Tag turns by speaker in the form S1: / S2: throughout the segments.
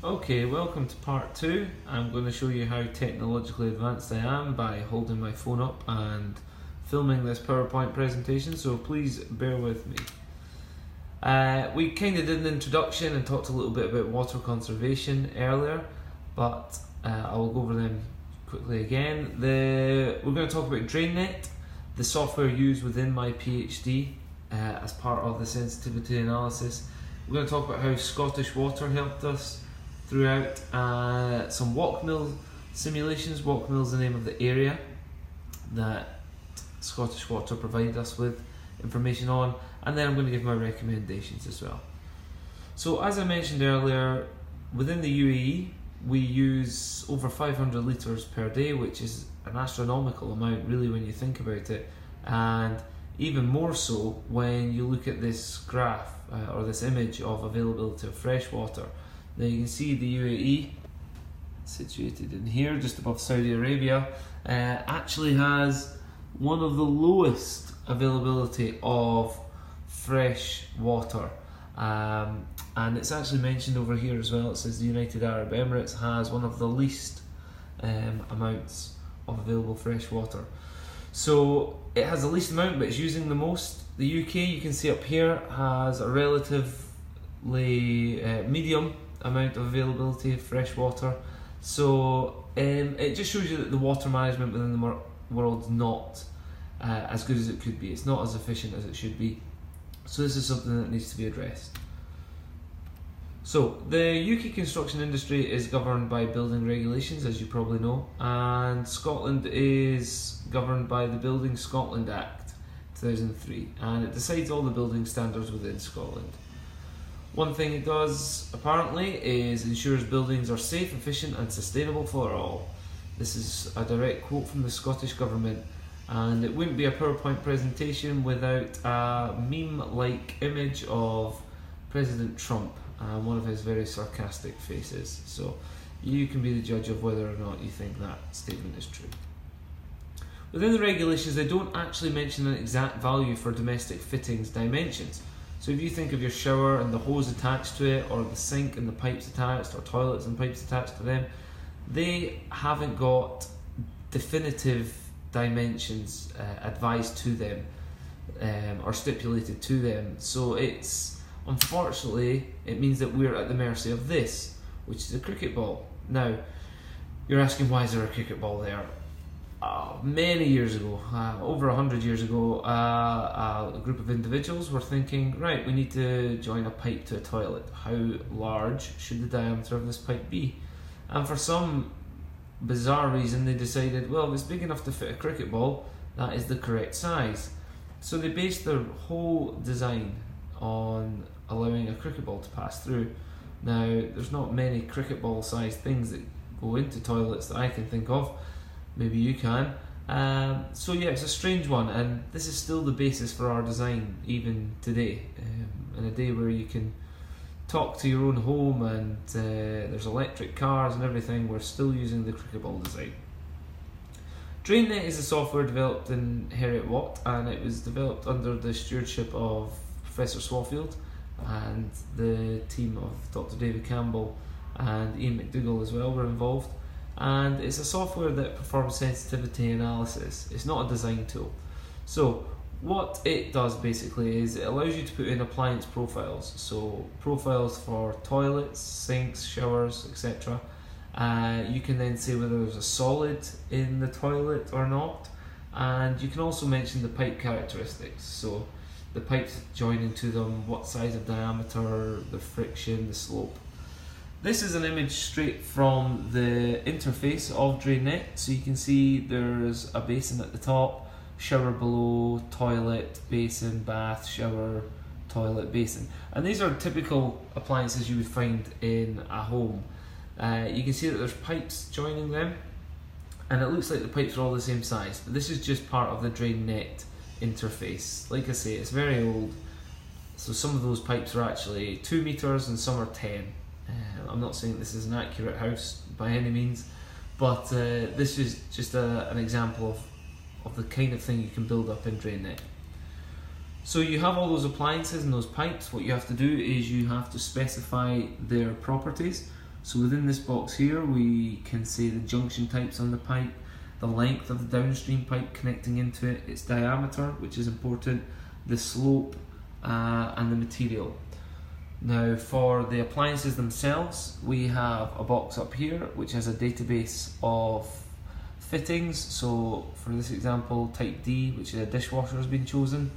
S1: Okay, welcome to part 2. I'm going to show you how technologically advanced I am by holding my phone up and filming this PowerPoint presentation, so please bear with me. We kind of did an introduction and talked a little bit about water conservation earlier, but I'll go over them quickly again. We're going to talk about DrainNet, the software used within my PhD as part of the sensitivity analysis. We're going to talk about how Scottish Water helped us throughout, some Walkmill simulations. Walkmill is the name of the area that Scottish Water provided us with information on, and then I'm going to give my recommendations as well. So as I mentioned earlier, within the UAE we use over 500 litres per day, which is an astronomical amount really when you think about it, and even more so when you look at this graph or this image of availability of fresh water. Now you can see the UAE, situated in here just above Saudi Arabia, actually has one of the lowest availability of fresh water, and it's actually mentioned over here as well. It says the United Arab Emirates has one of the least amounts of available fresh water. So it has the least amount, but it's using the most. The UK, you can see up here, has a relatively medium amount of availability of fresh water. So it just shows you that the water management within the world is not as good as it could be. It's not as efficient as it should be. So this is something that needs to be addressed. So the UK construction industry is governed by building regulations, as you probably know, and Scotland is governed by the Building Scotland Act 2003, and it decides all the building standards within Scotland. One thing it does, apparently, is ensures buildings are safe, efficient and sustainable for all. This is a direct quote from the Scottish Government, and it wouldn't be a PowerPoint presentation without a meme-like image of President Trump and one of his very sarcastic faces. So you can be the judge of whether or not you think that statement is true. Within the regulations, they don't actually mention an exact value for domestic fittings dimensions. So if you think of your shower and the hose attached to it, or the sink and the pipes attached, or toilets and pipes attached to them, they haven't got definitive dimensions advised to them or stipulated to them. So unfortunately, it means that we're at the mercy of this, which is a cricket ball. Now, you're asking, why is there a cricket ball there? Many years ago, over 100 years ago, a group of individuals were thinking, right, we need to join a pipe to a toilet. How large should the diameter of this pipe be? And for some bizarre reason, they decided, well, if it's big enough to fit a cricket ball, that is the correct size. So they based their whole design on allowing a cricket ball to pass through. Now, there's not many cricket ball sized things that go into toilets that I can think of. Maybe you can. So yeah, it's a strange one, and this is still the basis for our design even today. In a day where you can talk to your own home and there's electric cars and everything, we're still using the cricket ball design. DrainNet is a software developed in Heriot Watt, and it was developed under the stewardship of Professor Swaffield and the team of Dr. David Campbell and Ian McDougall as well were involved. And it's a software that performs sensitivity analysis. It's not a design tool. So what it does basically is it allows you to put in appliance profiles. So profiles for toilets, sinks, showers, etc. You can then say whether there's a solid in the toilet or not. And you can also mention the pipe characteristics. So the pipes joining to them, what size of diameter, the friction, the slope. This is an image straight from the interface of DrainNet. So you can see there's a basin at the top, shower below, toilet, basin, bath, shower, toilet, basin. And these are typical appliances you would find in a home. You can see that there's pipes joining them, and it looks like the pipes are all the same size, but this is just part of the DrainNet interface. Like I say, it's very old, so some of those pipes are actually 2 meters and some are 10. I'm not saying this is an accurate house by any means, but this is just an example of the kind of thing you can build up in DrainNet. So you have all those appliances and those pipes. What you have to do is you have to specify their properties. So within this box here we can see the junction types on the pipe, the length of the downstream pipe connecting into it, its diameter, which is important, the slope, and the material. Now for the appliances themselves, we have a box up here which has a database of fittings. So for this example, type D, which is a dishwasher, has been chosen.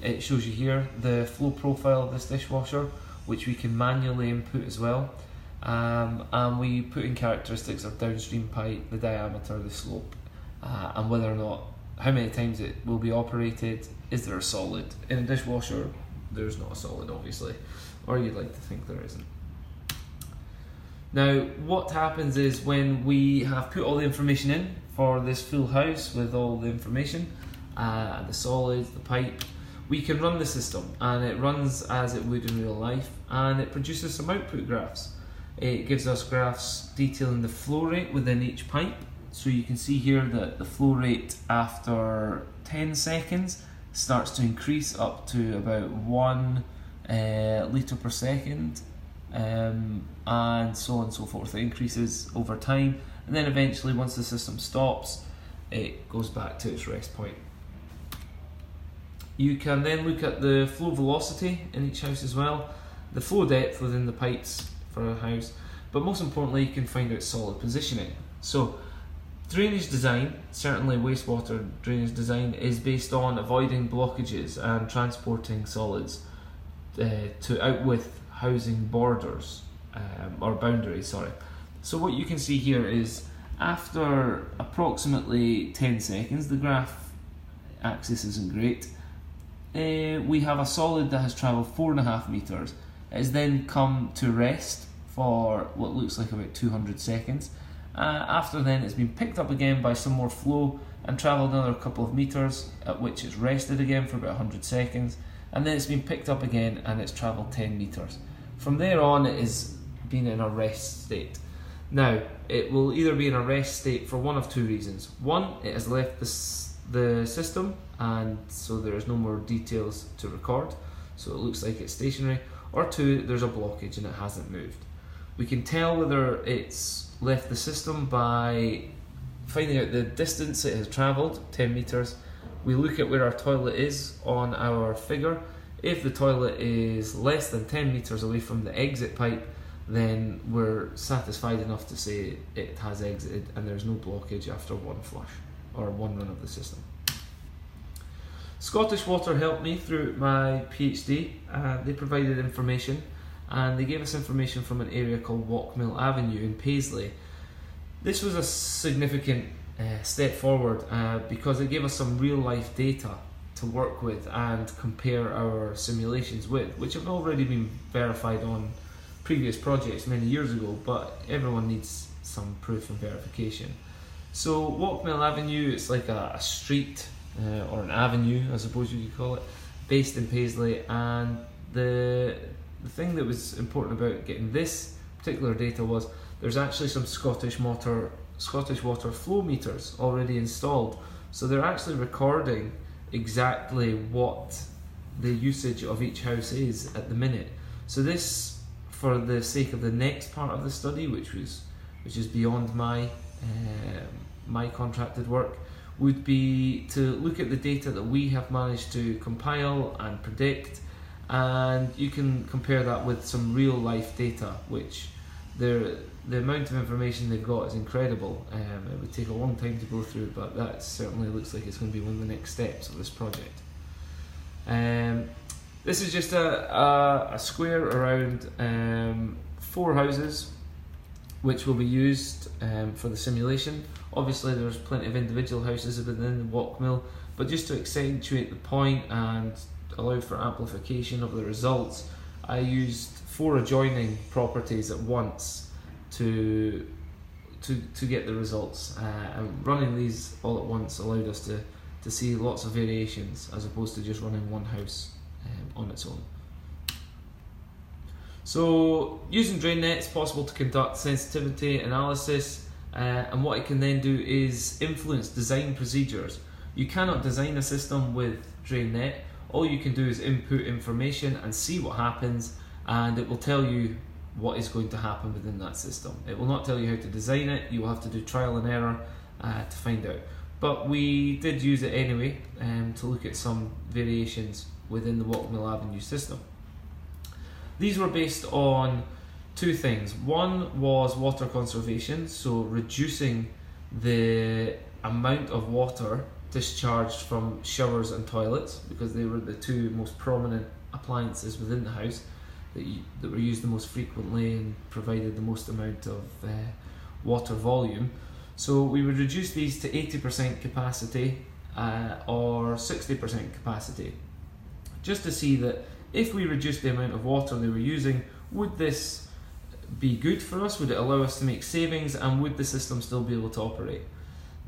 S1: It shows you here the flow profile of this dishwasher, which we can manually input as well. And we put in characteristics of downstream pipe, the diameter, the slope, and whether or not, how many times it will be operated. Is there a solid? In a dishwasher, there's not a solid, obviously, or you'd like to think there isn't. Now, what happens is when we have put all the information in for this full house with all the information, the solids, the pipe, we can run the system, and it runs as it would in real life, and it produces some output graphs. It gives us graphs detailing the flow rate within each pipe. So you can see here that the flow rate after 10 seconds starts to increase up to about 1 litre per second, and so on and so forth. It increases over time, and then eventually once the system stops, it goes back to its rest point. You can then look at the flow velocity in each house as well, the flow depth within the pipes for a house, but most importantly you can find out solid positioning. So drainage design, certainly wastewater drainage design, is based on avoiding blockages and transporting solids to out with housing borders, or boundaries, sorry. So what you can see here is after approximately 10 seconds, the graph axis isn't great, we have a solid that has travelled 4.5 metres. It has then come to rest for what looks like about 200 seconds. After then it's been picked up again by some more flow and travelled another couple of metres, at which it's rested again for about 100 seconds, and then it's been picked up again and it's travelled 10 metres. From there on it has been in a rest state. Now it will either be in a rest state for one of two reasons. One, it has left the system, and so there is no more details to record, so it looks like it's stationary. Or two, there's a blockage and it hasn't moved. We can tell whether it's left the system by finding out the distance it has travelled, 10 metres. We look at where our toilet is on our figure. If the toilet is less than 10 metres away from the exit pipe, then we're satisfied enough to say it has exited and there's no blockage after one flush or one run of the system. Scottish Water helped me through my PhD. They provided information, and they gave us information from an area called Walkmill Avenue in Paisley. This was a significant step forward because it gave us some real life data to work with and compare our simulations with, which have already been verified on previous projects many years ago, but everyone needs some proof and verification. So Walkmill Avenue, it's like a street or an avenue, I suppose you could call it, based in Paisley, and the thing that was important about getting this particular data was there's actually some Scottish Water flow meters already installed, so they're actually recording exactly what the usage of each house is at the minute. So this, for the sake of the next part of the study, which is beyond my contracted work, would be to look at the data that we have managed to compile and predict, and you can compare that with some real life data, which the amount of information they've got is incredible. It would take a long time to go through, but that certainly looks like it's going to be one of the next steps of this project. This is just a square around 4 houses which will be used for the simulation. Obviously there's plenty of individual houses within the Walkmill, but just to accentuate the point and allow for amplification of the results, I used 4 adjoining properties at once to get the results, and running these all at once allowed us to see lots of variations as opposed to just running one house on its own. So using DrainNet, it's possible to conduct sensitivity analysis, and what it can then do is influence design procedures. You cannot design a system with DrainNet. All you can do is input information and see what happens, and it will tell you what is going to happen within that system. It will not tell you how to design it. You will have to do trial and error to find out. But we did use it anyway to look at some variations within the Walk Mill Avenue system. These were based on two things. One was water conservation, so reducing the amount of water discharged from showers and toilets, because they were the two most prominent appliances within the house that were used the most frequently and provided the most amount of water volume. So we would reduce these to 80% capacity or 60% capacity, just to see that if we reduced the amount of water they were using, would this be good for us? Would it allow us to make savings, and would the system still be able to operate?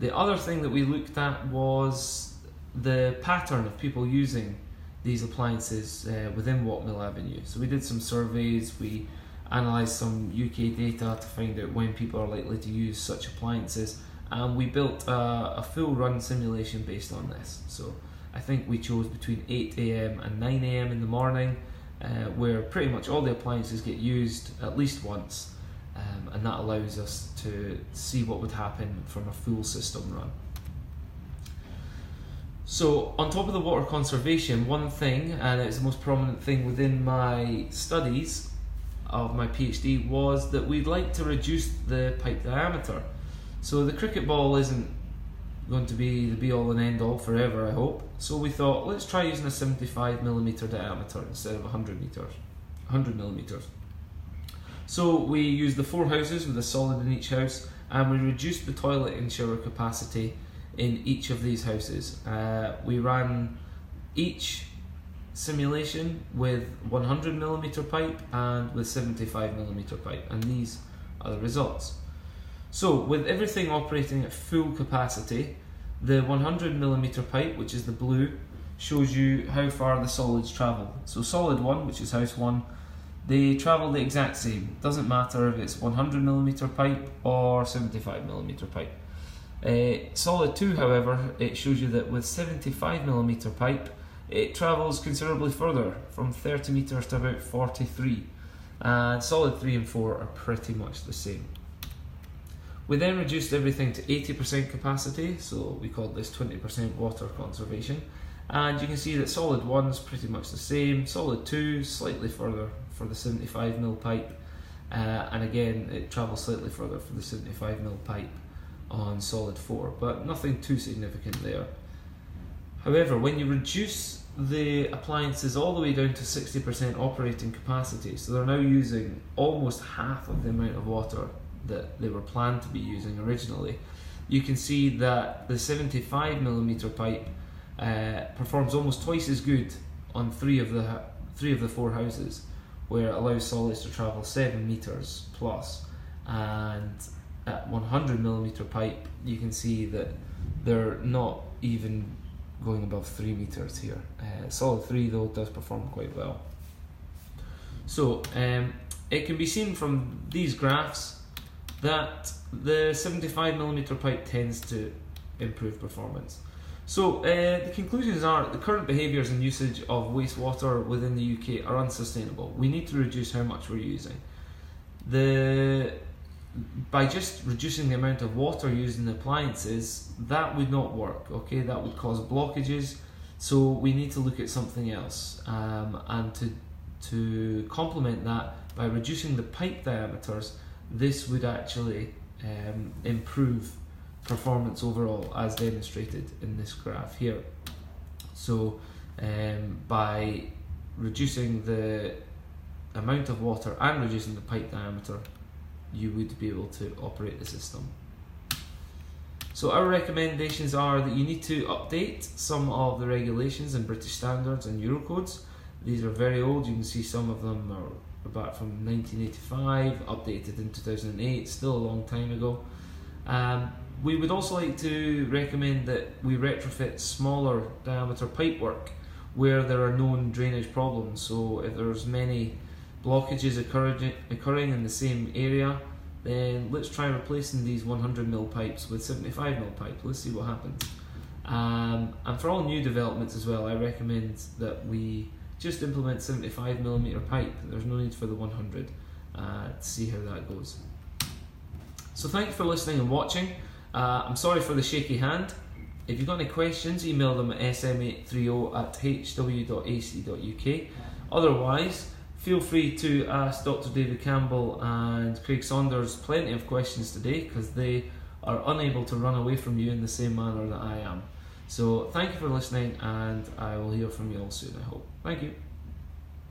S1: The other thing that we looked at was the pattern of people using these appliances within Walk Mill Avenue. So we did some surveys, we analysed some UK data to find out when people are likely to use such appliances, and we built a full run simulation based on this. So I think we chose between 8 AM and 9 AM in the morning, where pretty much all the appliances get used at least once, and that allows us to see what would happen from a full system run. So on top of the water conservation, one thing, and it's the most prominent thing within my studies of my PhD, was that we'd like to reduce the pipe diameter. So the cricket ball isn't going to be the be all and end all forever, I hope. So we thought, let's try using a 75mm diameter instead of 100 millimeters. So we used the 4 houses with a solid in each house, and we reduced the toilet and shower capacity in each of these houses. We ran each simulation with 100mm pipe and with 75mm pipe, and these are the results. So with everything operating at full capacity, the 100mm pipe, which is the blue, shows you how far the solids travel. So solid 1, which is house 1, they travel the exact same. Doesn't matter if it's 100mm pipe or 75mm pipe. Solid 2, however, it shows you that with 75mm pipe, it travels considerably further, from 30 meters to about 43. And solid 3 and 4 are pretty much the same. We then reduced everything to 80% capacity, so we called this 20% water conservation. And you can see that solid 1 is pretty much the same, solid 2 slightly further for the 75mm pipe, and again it travels slightly further for the 75mm pipe on solid 4, but nothing too significant there. However, when you reduce the appliances all the way down to 60% operating capacity, so they're now using almost half of the amount of water that they were planned to be using originally, you can see that the 75mm pipe performs almost twice as good on three of the 4 houses, where it allows solids to travel 7 meters plus, and at 100mm pipe you can see that they're not even going above 3 meters here. Solid 3 though does perform quite well. So it can be seen from these graphs that the 75mm pipe tends to improve performance. So the conclusions are that the current behaviours and usage of wastewater within the UK are unsustainable. We need to reduce how much we're using. By just reducing the amount of water used in the appliances, that would not work, okay? That would cause blockages, so we need to look at something else. And to complement that, by reducing the pipe diameters, this would actually improve performance overall, as demonstrated in this graph here. So by reducing the amount of water and reducing the pipe diameter, you would be able to operate the system. So our recommendations are that you need to update some of the regulations and British standards and Eurocodes. These are very old. You can see some of them are back from 1985, updated in 2008, still a long time ago. We would also like to recommend that we retrofit smaller diameter pipework where there are known drainage problems. So if there's many blockages occurring in the same area, then let's try replacing these 100mm pipes with 75mm pipe. Let's see what happens. And for all new developments as well, I recommend that we just implement 75mm pipe. There's no need for the 100. to see how that goes. So thank you for listening and watching. I'm sorry for the shaky hand. If you've got any questions, email them at sm830@hw.ac.uk. Otherwise, feel free to ask Dr. David Campbell and Craig Saunders plenty of questions today, because they are unable to run away from you in the same manner that I am. So thank you for listening, and I will hear from you all soon, I hope. Thank you.